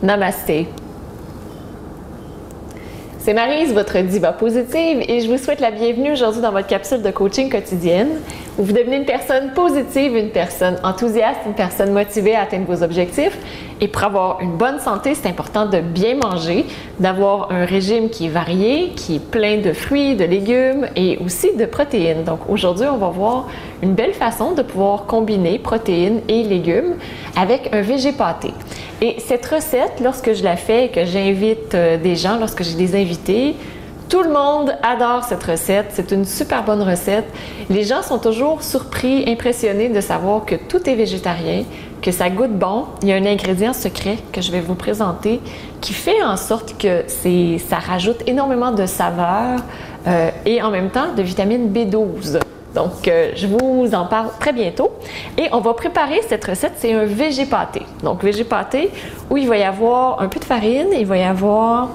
Namasté. C'est Maryse, votre diva positive, et je vous souhaite la bienvenue aujourd'hui dans votre capsule de coaching quotidienne où vous devenez une personne positive, une personne enthousiaste, une personne motivée à atteindre vos objectifs. Et pour avoir une bonne santé, c'est important de bien manger, d'avoir un régime qui est varié, qui est plein de fruits, de légumes et aussi de protéines. Donc aujourd'hui, on va voir une belle façon de pouvoir combiner protéines et légumes avec un végé pâté. Et cette recette, lorsque je la fais et que j'invite des gens, lorsque j'ai des invités, tout le monde adore cette recette. C'est une super bonne recette. Les gens sont toujours surpris, impressionnés de savoir que tout est végétarien, que ça goûte bon. Il y a un ingrédient secret que je vais vous présenter qui fait en sorte que ça rajoute énormément de saveur et en même temps de vitamine B12. Donc, je vous en parle très bientôt. Et on va préparer cette recette, c'est un végé pâté. Donc, végé pâté où il va y avoir un peu de farine, il va y avoir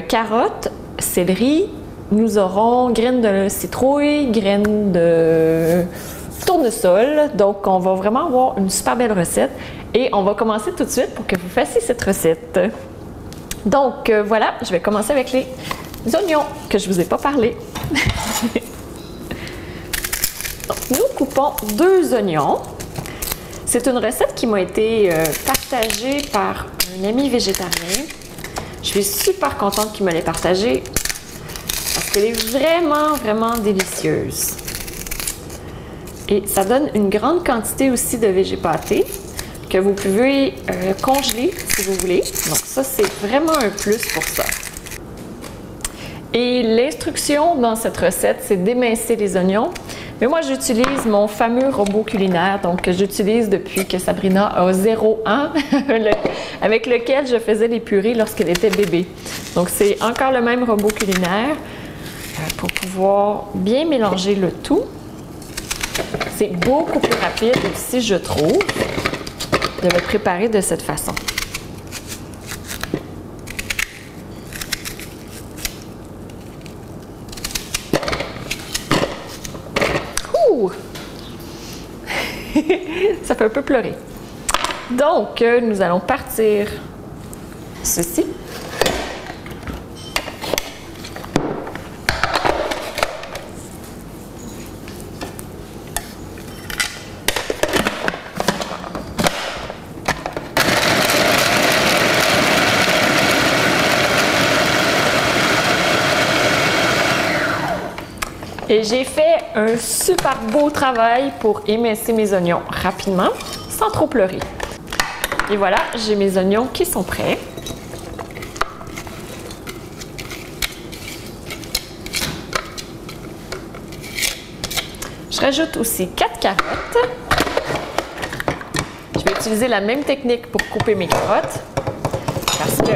carottes, céleri, nous aurons graines de citrouille, graines de tournesol. Donc, on va vraiment avoir une super belle recette. Et on va commencer tout de suite pour que vous fassiez cette recette. Donc, voilà, je vais commencer avec les oignons que je ne vous ai pas parlé. Donc, nous coupons 2 oignons. C'est une recette qui m'a été partagée par un ami végétarien. Je suis super contente qu'il me l'ait partagée parce qu'elle est vraiment, vraiment délicieuse. Et ça donne une grande quantité aussi de végé pâté que vous pouvez congeler si vous voulez. Donc ça, c'est vraiment un plus pour ça. Et l'instruction dans cette recette, c'est d'émincer les oignons. Mais moi, j'utilise mon fameux robot culinaire, donc que j'utilise depuis que Sabrina a 0 ans, avec lequel je faisais les purées lorsqu'elle était bébé. Donc, c'est encore le même robot culinaire pour pouvoir bien mélanger le tout. C'est beaucoup plus rapide aussi, je trouve, de le préparer de cette façon. Ça fait un peu pleurer. Donc, nous allons partir ceci. Et j'ai fait un super beau travail pour émincer mes oignons rapidement, sans trop pleurer. Et voilà, j'ai mes oignons qui sont prêts. Je rajoute aussi 4 carottes. Je vais utiliser la même technique pour couper mes carottes parce que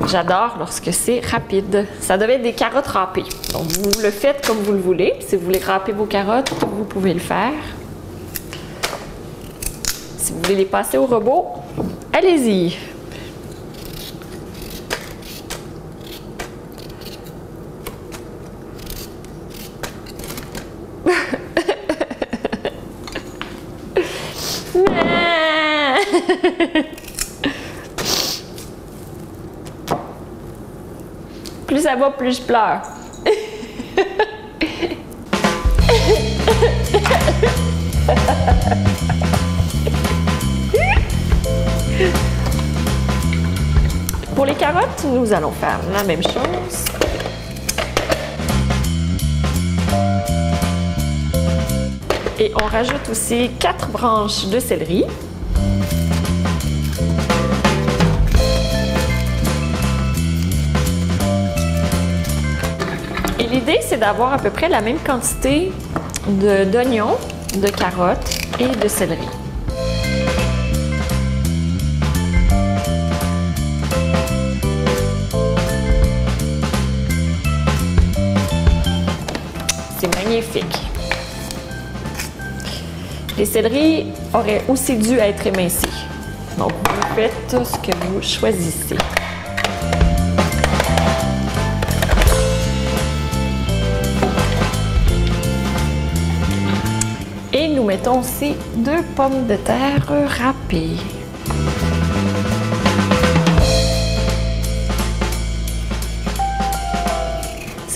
j'adore lorsque c'est rapide. Ça devait être des carottes râpées. Donc, vous le faites comme vous le voulez. Si vous voulez râper vos carottes, vous pouvez le faire. Si vous voulez les passer au robot, allez-y. Plus ça va, plus je pleure. Pour les carottes, nous allons faire la même chose. Et on rajoute aussi 4 branches de céleri. L'idée, c'est d'avoir à peu près la même quantité d'oignons, de carottes et de céleri. C'est magnifique. Les céleris auraient aussi dû être émincés. Donc, vous faites ce que vous choisissez. Et nous mettons aussi 2 pommes de terre râpées.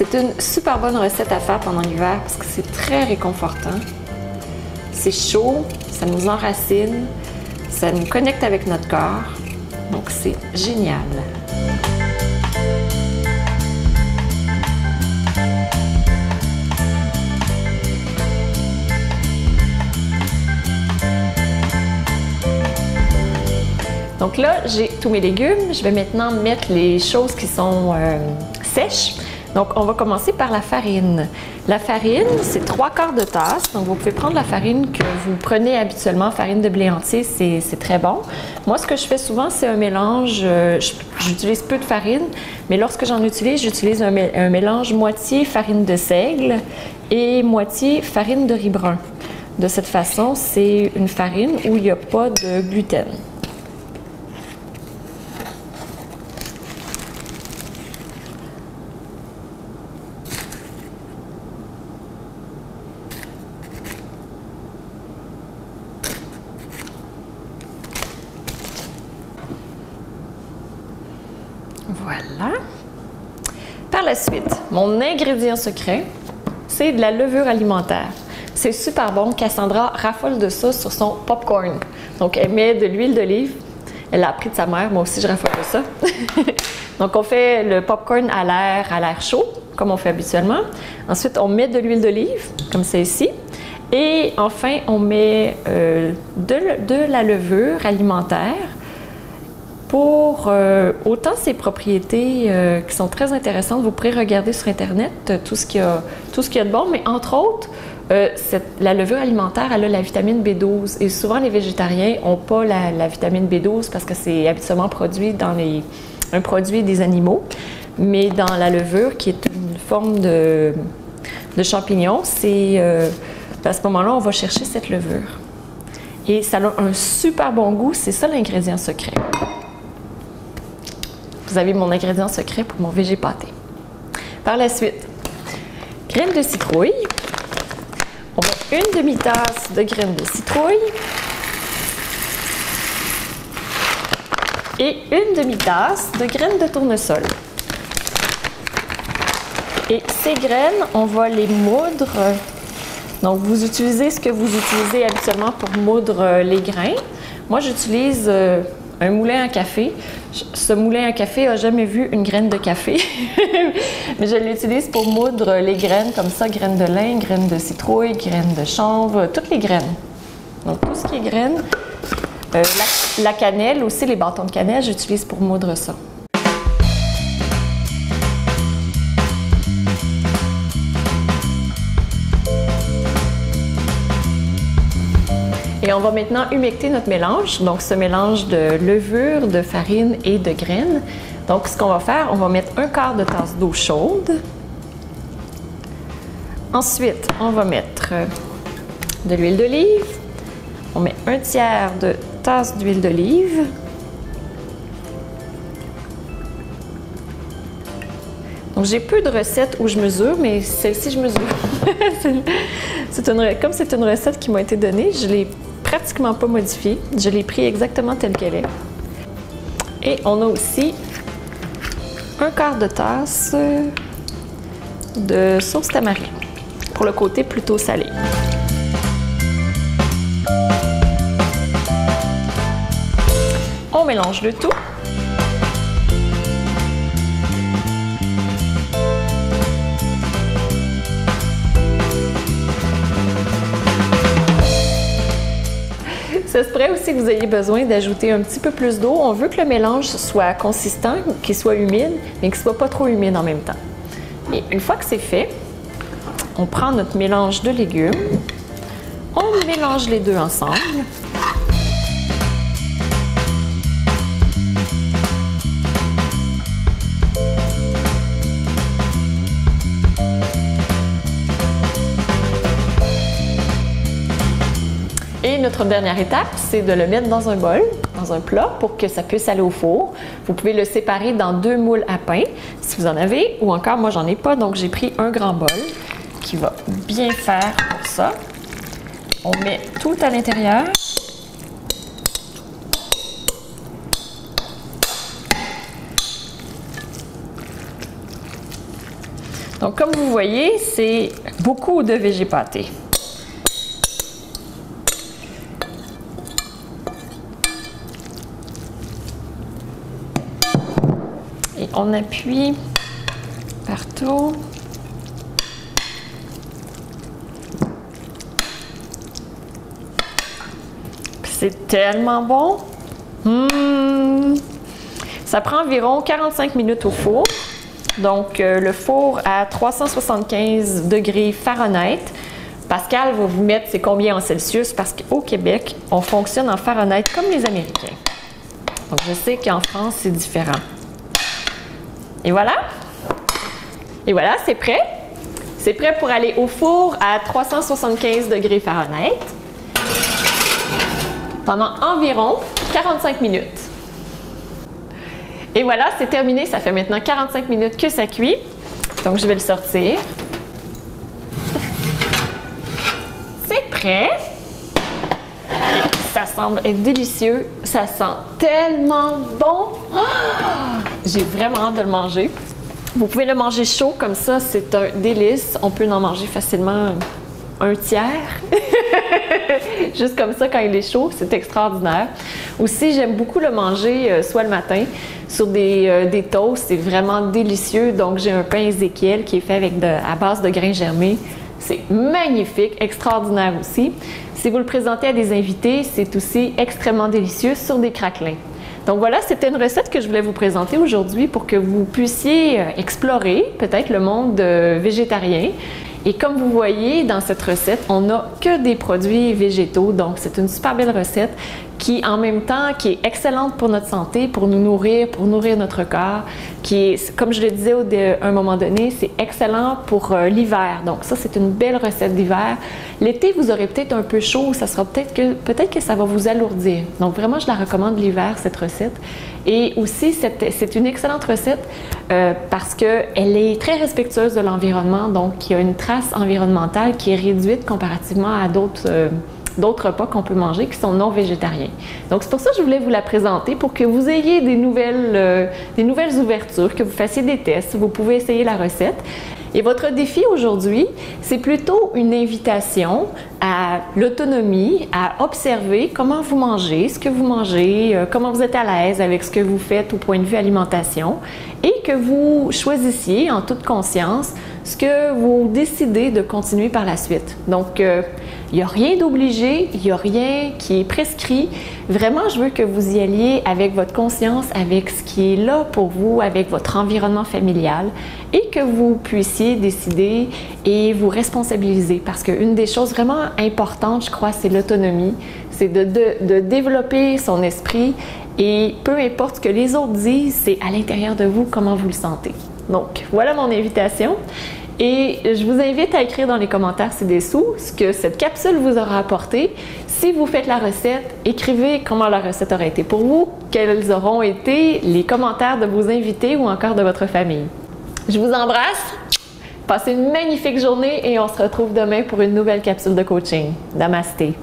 C'est une super bonne recette à faire pendant l'hiver parce que c'est très réconfortant. C'est chaud, ça nous enracine, ça nous connecte avec notre corps. Donc c'est génial. Donc là, j'ai tous mes légumes. Je vais maintenant mettre les choses qui sont sèches. Donc, on va commencer par la farine. La farine, c'est 3/4 de tasse. Donc, vous pouvez prendre la farine que vous prenez habituellement, farine de blé entier, c'est très bon. Moi, ce que je fais souvent, c'est un mélange. J'utilise peu de farine, mais lorsque j'en utilise, j'utilise un mélange moitié farine de seigle et moitié farine de riz brun. De cette façon, c'est une farine où il n'y a pas de gluten. Voilà. Par la suite, mon ingrédient secret, c'est de la levure alimentaire. C'est super bon. Cassandra raffole de ça sur son popcorn. Donc, elle met de l'huile d'olive. Elle l'a appris de sa mère. Moi aussi, je raffole de ça. Donc, on fait le popcorn à l'air chaud, comme on fait habituellement. Ensuite, on met de l'huile d'olive, comme c'est ici. Et enfin, on met de la levure alimentaire. Pour autant ses propriétés qui sont très intéressantes, vous pourrez regarder sur Internet tout ce qu'il y a de bon, mais entre autres, la levure alimentaire, elle a la vitamine B12 et souvent les végétariens n'ont pas la vitamine B12 parce que c'est habituellement produit dans un produit des animaux, mais dans la levure qui est une forme de champignon, c'est à ce moment-là, on va chercher cette levure. Et ça a un super bon goût, c'est ça l'ingrédient secret. Vous avez mon ingrédient secret pour mon végé pâté. Par la suite, graines de citrouille. On met une demi-tasse de graines de citrouille et une demi-tasse de graines de tournesol. Et ces graines, on va les moudre. Donc, vous utilisez ce que vous utilisez habituellement pour moudre les grains. Moi, j'utilise un moulin à café. Ce moulin à café n'a jamais vu une graine de café, mais je l'utilise pour moudre les graines comme ça, graines de lin, graines de citrouille, graines de chanvre, toutes les graines. Donc tout ce qui est graines. La cannelle aussi, les bâtons de cannelle, j'utilise pour moudre ça. Et on va maintenant humecter notre mélange, donc ce mélange de levure, de farine et de graines. Donc ce qu'on va faire, on va mettre 1/4 de tasse d'eau chaude. Ensuite, on va mettre de l'huile d'olive. On met 1/3 de tasse d'huile d'olive. Donc j'ai peu de recettes où je mesure, mais celle-ci je mesure. Comme c'est une recette qui m'a été donnée, je l'ai pratiquement pas modifiée. Je l'ai pris exactement telle qu'elle est. Et on a aussi 1/4 de tasse de sauce tamarin pour le côté plutôt salé. On mélange le tout. Ça se pourrait aussi que vous ayez besoin d'ajouter un petit peu plus d'eau. On veut que le mélange soit consistant, qu'il soit humide, mais qu'il ne soit pas trop humide en même temps. Et une fois que c'est fait, on prend notre mélange de légumes, on mélange les deux ensemble. Et notre dernière étape, c'est de le mettre dans un bol, dans un plat, pour que ça puisse aller au four. Vous pouvez le séparer dans 2 moules à pain, si vous en avez, ou encore, moi, j'en ai pas, donc j'ai pris un grand bol qui va bien faire pour ça. On met tout à l'intérieur. Donc, comme vous voyez, c'est beaucoup de végé pâté. Et on appuie partout. C'est tellement bon. Ça prend environ 45 minutes au four. Donc, le four à 375 degrés Fahrenheit. Pascal va vous mettre c'est combien en Celsius parce qu'au Québec, on fonctionne en Fahrenheit comme les Américains. Donc, je sais qu'en France, c'est différent. Et voilà. Et voilà, c'est prêt. C'est prêt pour aller au four à 375 degrés Fahrenheit pendant environ 45 minutes. Et voilà, c'est terminé. Ça fait maintenant 45 minutes que ça cuit. Donc, je vais le sortir. C'est prêt. Ça semble être délicieux. Ça sent tellement bon. Oh! J'ai vraiment hâte de le manger. Vous pouvez le manger chaud comme ça. C'est un délice. On peut en manger facilement un tiers. Juste comme ça quand il est chaud, c'est extraordinaire. Aussi, j'aime beaucoup le manger soit le matin sur des toasts, c'est vraiment délicieux. Donc, j'ai un pain Ézéchiel qui est fait à base de grains germés. C'est magnifique, extraordinaire aussi. Si vous le présentez à des invités, c'est aussi extrêmement délicieux sur des craquelins. Donc voilà, c'était une recette que je voulais vous présenter aujourd'hui pour que vous puissiez explorer peut-être le monde végétarien. Et comme vous voyez dans cette recette, on n'a que des produits végétaux, donc c'est une super belle recette qui en même temps qui est excellente pour notre santé, pour nous nourrir, pour nourrir notre corps, qui est, comme je le disais à un moment donné, c'est excellent pour l'hiver. Donc ça, c'est une belle recette d'hiver. L'été, vous aurez peut-être un peu chaud, ça sera peut-être que ça va vous alourdir. Donc vraiment, je la recommande l'hiver, cette recette. Et aussi, c'est une excellente recette parce qu'elle est très respectueuse de l'environnement, donc il y a une trace environnementale qui est réduite comparativement à d'autres repas qu'on peut manger qui sont non végétariens. Donc c'est pour ça que je voulais vous la présenter pour que vous ayez des nouvelles ouvertures, que vous fassiez des tests. Vous pouvez essayer la recette. Et votre défi aujourd'hui, c'est plutôt une invitation à l'autonomie, à observer comment vous mangez, ce que vous mangez, comment vous êtes à l'aise avec ce que vous faites au point de vue alimentation et que vous choisissiez en toute conscience ce que vous décidez de continuer par la suite. Donc, il n'y a rien d'obligé, il n'y a rien qui est prescrit. Vraiment, je veux que vous y alliez avec votre conscience, avec ce qui est là pour vous, avec votre environnement familial et que vous puissiez décider et vous responsabiliser. Parce qu'une des choses vraiment importantes, je crois, c'est l'autonomie. C'est de développer son esprit et peu importe ce que les autres disent, c'est à l'intérieur de vous comment vous le sentez. Donc, voilà mon invitation. Et je vous invite à écrire dans les commentaires ci-dessous ce que cette capsule vous aura apporté. Si vous faites la recette, écrivez comment la recette aura été pour vous, quels auront été les commentaires de vos invités ou encore de votre famille. Je vous embrasse, passez une magnifique journée et on se retrouve demain pour une nouvelle capsule de coaching. Namasté!